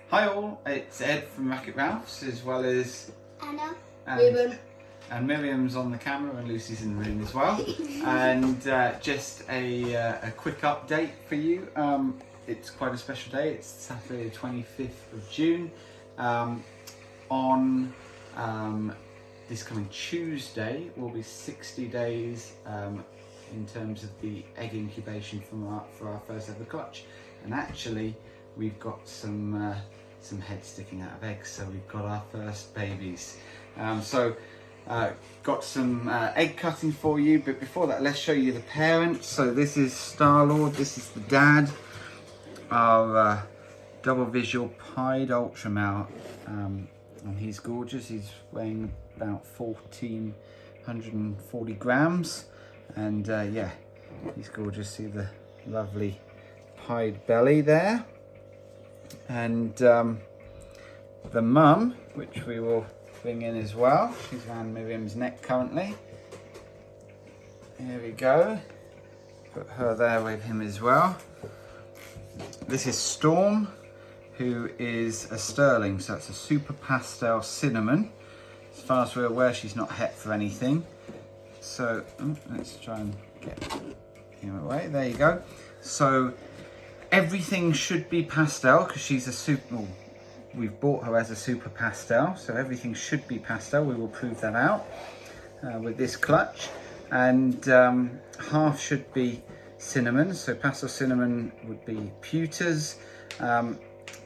Hi all, it's Ed from Racket Ralph's, as well as Anna, and Miriam's on the camera, and Lucy's in the room as well. And just a quick update for you. It's quite a special day. It's Saturday the 25th of June. On this coming Tuesday will be 60 days in terms of the egg incubation for our first ever clutch. And actually we've got some heads sticking out of eggs, so we've got our first babies. Got some egg cutting for you, but before that let's show you the parents. So this is Star-Lord, this is the dad, our double visual Pied Ultramel, and he's gorgeous. He's weighing about 1,440 grams, and yeah, he's gorgeous. See the lovely pied belly there. And the mum, which we will bring in as well, she's around Miriam's neck currently. Here we go, put her there with him as well. This is Storm, who is a sterling, so it's a Super Pastel Cinnamon. As far as we're aware, she's not het for anything. So let's try and get him away. There you go. So everything should be pastel because she's a super. We've bought her as a Super Pastel, so everything should be pastel. We will prove that out with this clutch. And half should be cinnamon. So Pastel Cinnamon would be pewters,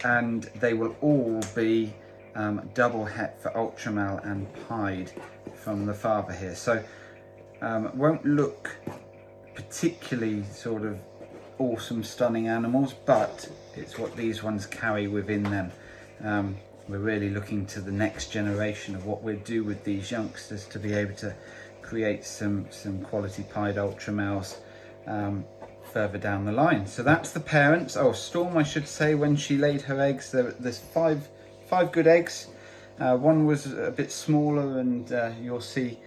and they will all be double het for Ultramel and Pied from the father here. So won't look particularly sort of awesome, stunning animals, but it's what these ones carry within them. We're really looking to the next generation of what we'll do with these youngsters to be able to create some quality Pied Ultramels further down the line. So that's the parents. Oh, Storm, I should say, when she laid her eggs, there's five good eggs. One was a bit smaller, and you'll see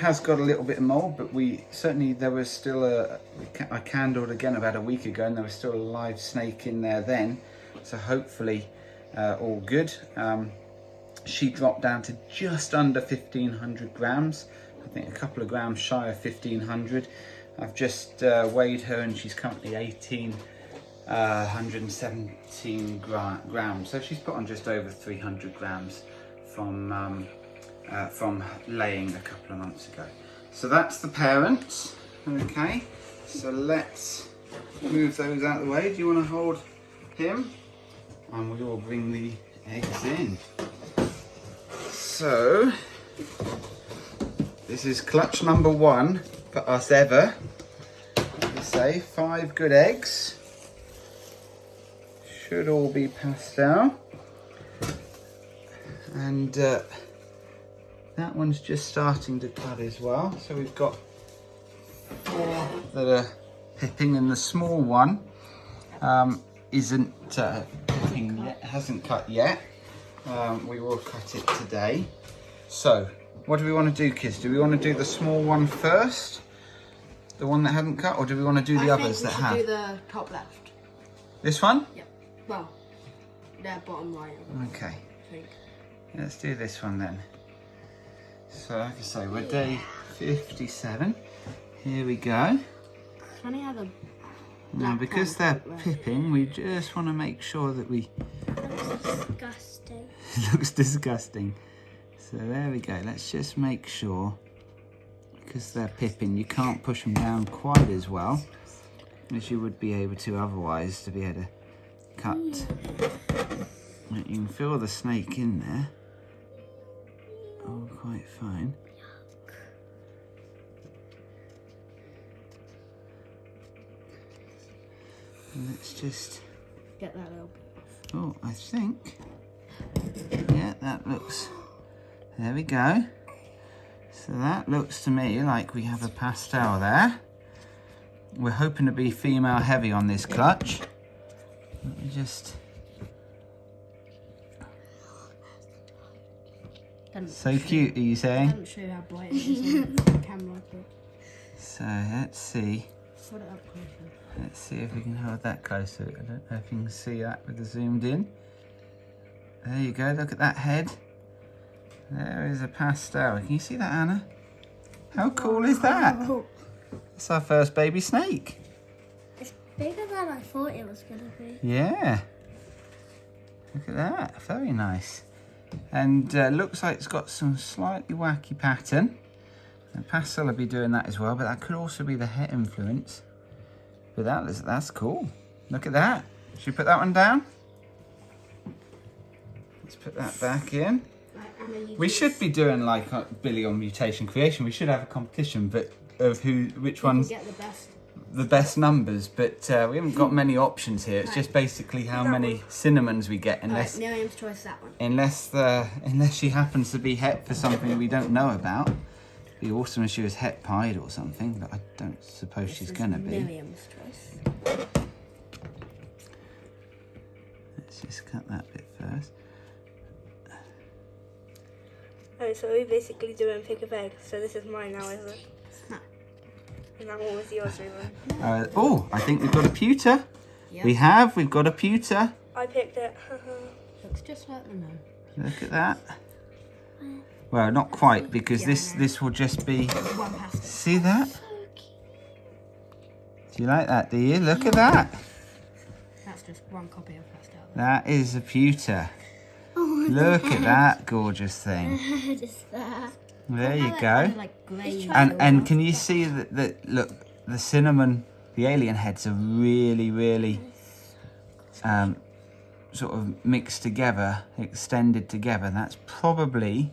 has got a little bit of mold, but there was still I candled again about a week ago, and there was still a live snake in there then, so hopefully all good. She dropped down to just under 1,500 grams, I think a couple of grams shy of 1,500. I've just weighed her, and she's currently 117 grams, so she's put on just over 300 grams from laying a couple of months ago. So that's the parents. Okay, so let's move those out of the way. Do you want to hold him? And we will bring the eggs in. So this is clutch number 1 for us ever. Like I say, 5 good eggs. Should all be pastel. And that one's just starting to cut as well. So we've got 4 that are pipping, and the small one isn't pipping yet, hasn't cut yet. We will cut it today. So what do we want to do, kids? Do we want to do the small one first, the one that hadn't cut, or do we want to do the others that have? I think we should do the top left. This one? Yep. Well, their bottom right. Okay. I think. Let's do this one then. So like I say, we're day 57. Here we go. Can I have a Now because they're pipping, we just want to make sure that we... Looks disgusting. It looks disgusting. So there we go. Let's just make sure, because they're pipping, you can't push them down quite as well as you would be able to otherwise to be able to cut. You can feel the snake in there. Oh, quite fine. Let's just Get that little bit off. Oh, I think. Yeah, that looks. There we go. So that looks to me like we have a pastel there. We're hoping to be female heavy on this clutch. Let me just. So cute, are you saying? Doesn't show how bright it is on the camera. So let's see. Put it up closer. Let's see if we can hold that closer. I don't know if you can see that with the zoomed in. There you go, look at that head. There is a pastel. Can you see that, Anna? How cool is that? It's our first baby snake. It's bigger than I thought it was going to be. Yeah. Look at that, very nice. And looks like it's got some slightly wacky pattern. And pastel will be doing that as well, but that could also be the het influence. But that's cool. Look at that. Should we put that one down? Let's put that back in. We should be doing like Billy on mutation creation. We should have a competition, but of which ones Get the best numbers. But we haven't got many options here. It's just basically how many cinnamons we get, unless Miriam's choice, that one. unless she happens to be het for something we don't know about. It'd be awesome if she was het pied or something, but I don't suppose she's gonna be. Miriam's choice. Let's just cut that bit first. Oh, so we basically do it and pick a bag. So this is mine now, isn't it? No. And that one was yours, Ruben. Oh, I think we've got a pewter. Yep. We've got a pewter. I picked it. Looks just like the moon. Look at that. Well, not quite, because this will just be. One pastel. See that? Do you like that? Do you? Look at that. That's just one copy of pastel. That is a pewter. Look at that gorgeous thing. Just that. There you go. Like grey And can you see that? Look, the cinnamon, the alien heads are really sort of mixed together, extended together. That's probably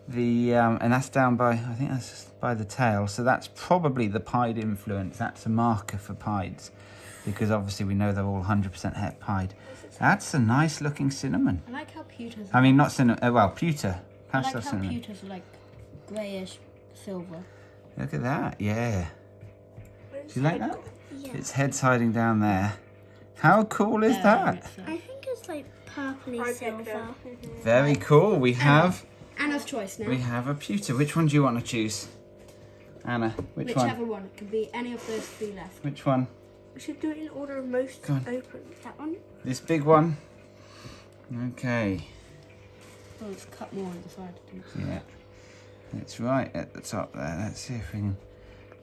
the and that's down by, I think that's by the tail. So that's probably the pied influence. That's a marker for pieds, because obviously we know they're all 100% het pied. That's a nice looking cinnamon. I like how pewters. I mean, not cinnamon. Well, pewter. I Pastel like how cinnamon. pewters are like greyish silver. Look at that. Yeah. Where's Do you like the- that? Its head's hiding down there. How cool is that? I think it's like purpley I picked it. Very cool. We have Anna's choice now. a pewter. Which one do you want to choose? Anna, Whichever one. It can be any of those three left. Which one? We should do it in order of most Go on. open. That one? This big one? Okay. Oh, it's cut more on the side. Yeah. It's right at the top there. Let's see if we can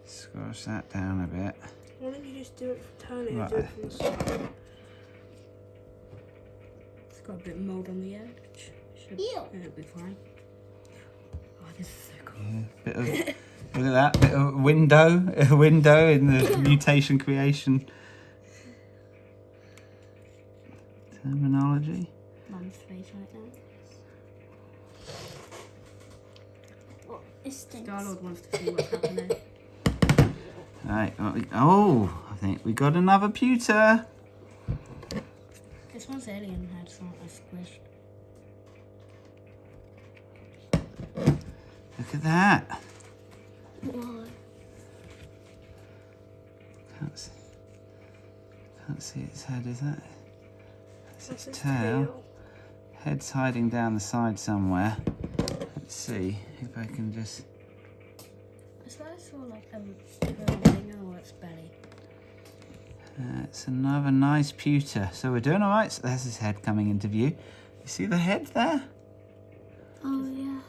squash that down a bit. Why don't you just do it from turning Right. and do it from the side? It's got a bit of mould on the edge. It'll be fine. Oh, this is so cool. Yeah, bit of, look at that. Bit of a window in the mutation creation terminology. Mum's face right now. It stinks. Star-Lord wants to see what's happening. Right. I think we got another pewter. This one's alien heads aren't as squished. Look at that. Why? Can't see its head, is that? That's That's its its tail. tail. Head's hiding down the side somewhere. Let's see if I can just. Is that sort of like a thing or its belly? It's another nice pewter. So we're doing all right. So there's his head coming into view. You see the head there? Oh yeah.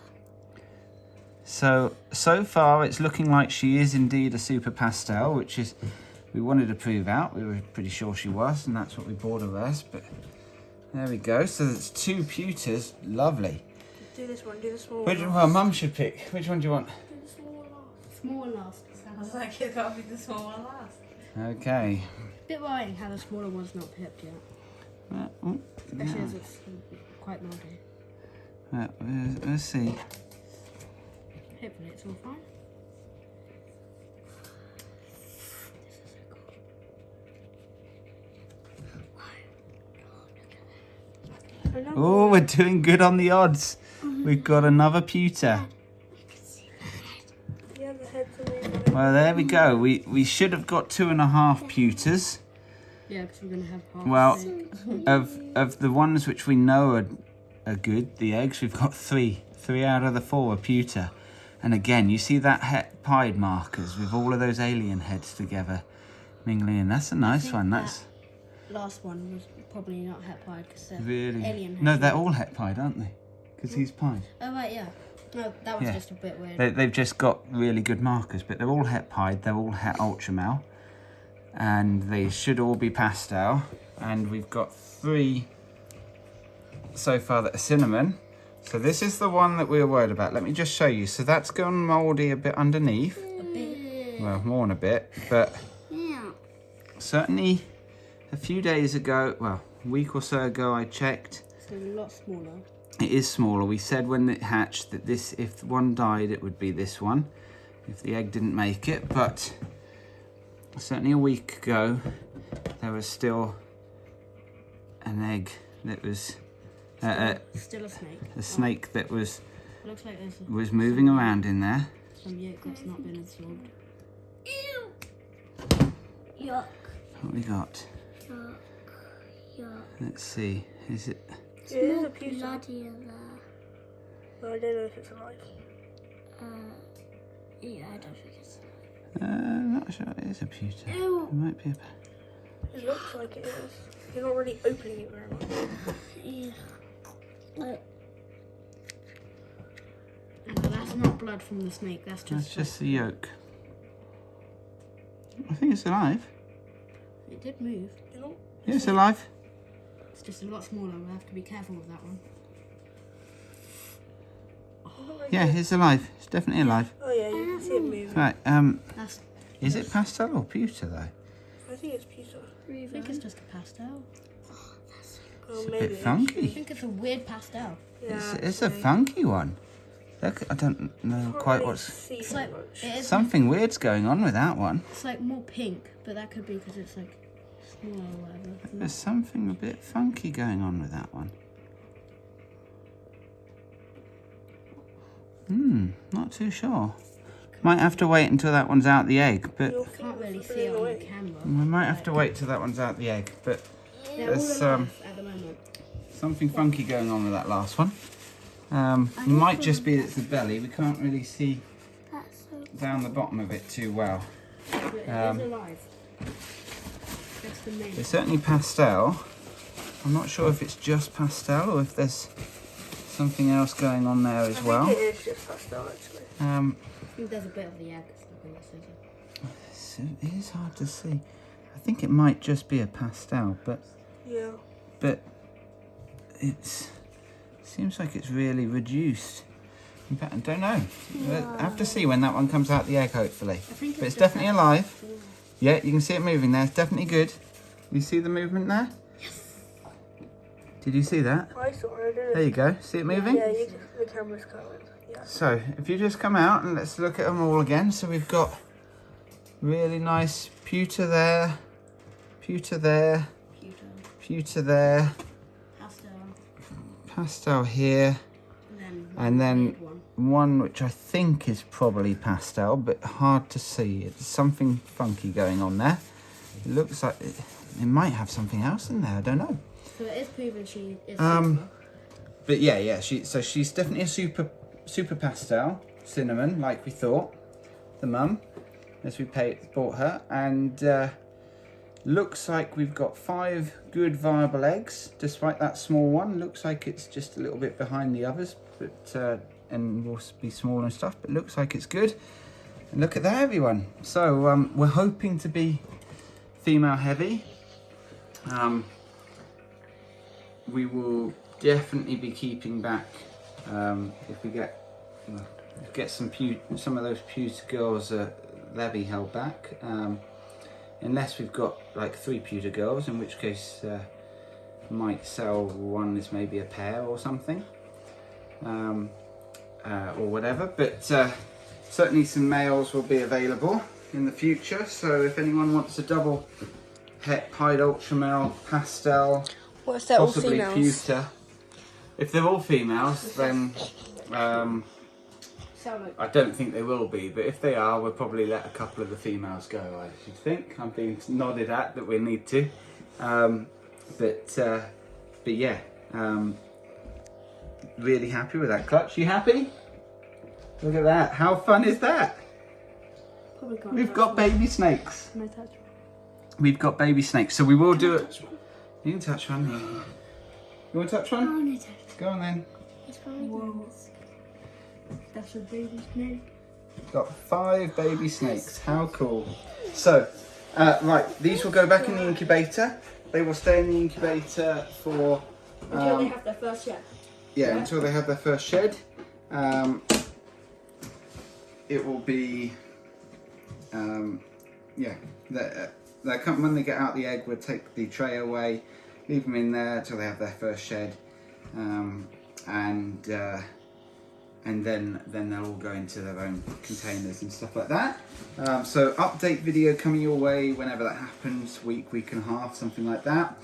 So far it's looking like she is indeed a super pastel, which is, we wanted to prove out. We were pretty sure she was, and that's what we bought her as, but there we go. So it's two pewters. Lovely. Do this one, do the small Which, one. well, Mum should pick. Which one do you want? Do the small one last. Small last. Sounds like it's gotta be the small one last. Okay. Bit worrying how the smaller one's not pipped yet. Especially as it's quite moldy. Let's see. Hopefully it's all fine. Oh, we're doing good on the odds. We've got another pewter. Yeah, the head's amazing. Well, there we go. We should have got 2.5 pewters. Yeah, because we're going to have half. Well, the steak. of the ones which we know are good, the eggs, we've got 3. 3 out of the 4 are pewter. And again, you see that het pied markers with all of those alien heads together mingling in. That's a nice one. last one was probably not het pied because they're Really? alien. No, they're all het pied, aren't they? Because he's pied. Oh right, yeah. No, that was Yeah. just a bit weird. They've just got really good markers, but they're all het pied. They're all het Ultramel, and they should all be pastel. And we've got 3 so far that are cinnamon. So this is the one that we were worried about. Let me just show you. So that's gone mouldy a bit underneath. A bit. Well, more than a bit, but Yeah. certainly a few days ago, well, a week or so ago, I checked. So a lot smaller. It is smaller. We said when it hatched that this, if one died, it would be this one, if the egg didn't make it. But certainly a week ago, there was still an egg that was Still a snake. a snake that was It looks like there's was moving around in there. some yolk that's not been absorbed. Ew. Yuck. What we got? Yuck. Yuck. Let's see. Is it? It is a More pewter. bloody in there. But I don't know if it's alive. Yeah, I don't think it's. Not sure. It is a pewter. Ew. It might be a. It looks like it is. You're not really opening it very much. Yeah. No, that's not blood from the snake. That's That's just. just the yolk. I think it's alive. It did move. You know? Yeah, it's alive. It's just a lot smaller. We'll have to be careful with that one. Yeah, it's alive. It's definitely alive. Oh yeah, you can see it moving. Right. That's. Is it pastel or pewter though? I think it's pewter. I think it's just a pastel. Oh, It's a maybe bit it is. I funky. think it's a weird pastel. Yeah, It's a actually. funky one. Look, I don't know Can't quite really what's. see It's too like much. it is. Something weird's going on with that one. It's like more pink, but that could be because it's like smaller or whatever. There's something a bit funky going on with that one. Not too sure. Might have to wait until that one's out the egg, but Your I can't fingers really are see really it on the annoying. camera. we might have to wait till that one's out the egg. But They're there's all alive at the moment. something funky going on with that last one. Might just be it's the belly. We can't really see That's so. down the bottom of it too well. But it is alive. That's the main. It's certainly pastel. I'm not sure if it's just pastel or if there's something else going on there as I well. think it is just pastel actually. I think there's a bit of the egg stuck in the scissor. It is hard to see. I think it might just be a pastel, but Yeah. it seems like it's really reduced. In fact, I don't know. We'll have to see when that one comes out the egg, hopefully. think But it's it's definitely alive. Yeah, you can see it moving there. It's definitely good. You see the movement there? Did you see that? I saw it. I don't know. There you go. See it moving? Yeah, you can, the camera's covered. Yeah. So, if you just come out and let's look at them all again. So we've got really nice pewter there, pewter there, Pewter, pewter there, pastel, pastel here, and then weird one. one which I think is probably pastel, but hard to see. It's something funky going on there. It looks like it might have something else in there. I don't know. So it is proven she is. But yeah. She's definitely a super pastel cinnamon, like we thought. The mum, as we bought her, and looks like we've got 5 good viable eggs, despite that small one. Looks like it's just a little bit behind the others, but and will be small and stuff. But looks like it's good. And look at that, everyone. So we're hoping to be female heavy. We will definitely be keeping back if we get some of those pewter girls. They'll be held back unless we've got like 3 pewter girls, in which case might sell one as maybe a pair or something, or whatever. But certainly some males will be available in the future. So if anyone wants a double het Pied Ultramel pastel, What's that? All possibly females. pewter. If they're all females, then Sound like I don't think they will be. But if they are, we'll probably let a couple of the females go. I should think. I'm being nodded at that we need to. But yeah, really happy with that clutch. You happy? Look at that. How fun is that? probably can't We've touch got them. baby snakes. Can I touch them? we've got baby snakes. So we will do it. You can touch one. You want to touch one? I want to touch. Go on then. It's probably yours. That's a baby snake. Got 5 baby snakes. How cool. So, right, these will go back in the incubator. They will stay in the incubator for... Until they have their first shed. Yeah, until they have their first shed. It will be... yeah, when they get out the egg, we'll take the tray away, leave them in there until they have their first shed. And then they'll all go into their own containers and stuff like that. So update video coming your way whenever that happens, week and a half, something like that.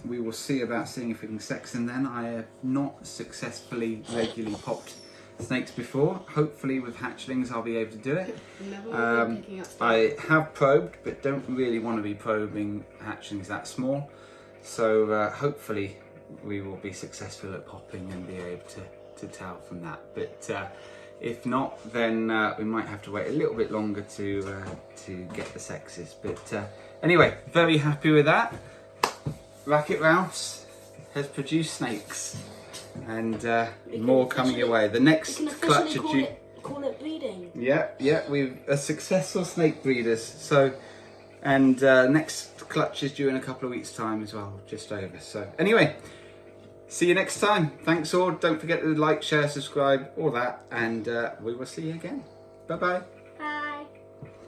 We will see about seeing if we can sex them then. I have not successfully regularly popped snakes before. Hopefully with hatchlings I'll be able to do it. I have probed, but don't really want to be probing hatchlings that small. So hopefully we will be successful at popping and be able to tell from that, but if not, then we might have to wait a little bit longer to get the sexes. But anyway, very happy with that. Racket Rouse has produced snakes, and more coming your way. The next clutch of call it breeding. Yeah, we've a successful snake breeders. So, and next clutch is due in a couple of weeks' time as well, just over. So anyway. See you next time. Thanks all. Don't forget to like, share, subscribe, all that, and we will see you again. Bye-bye.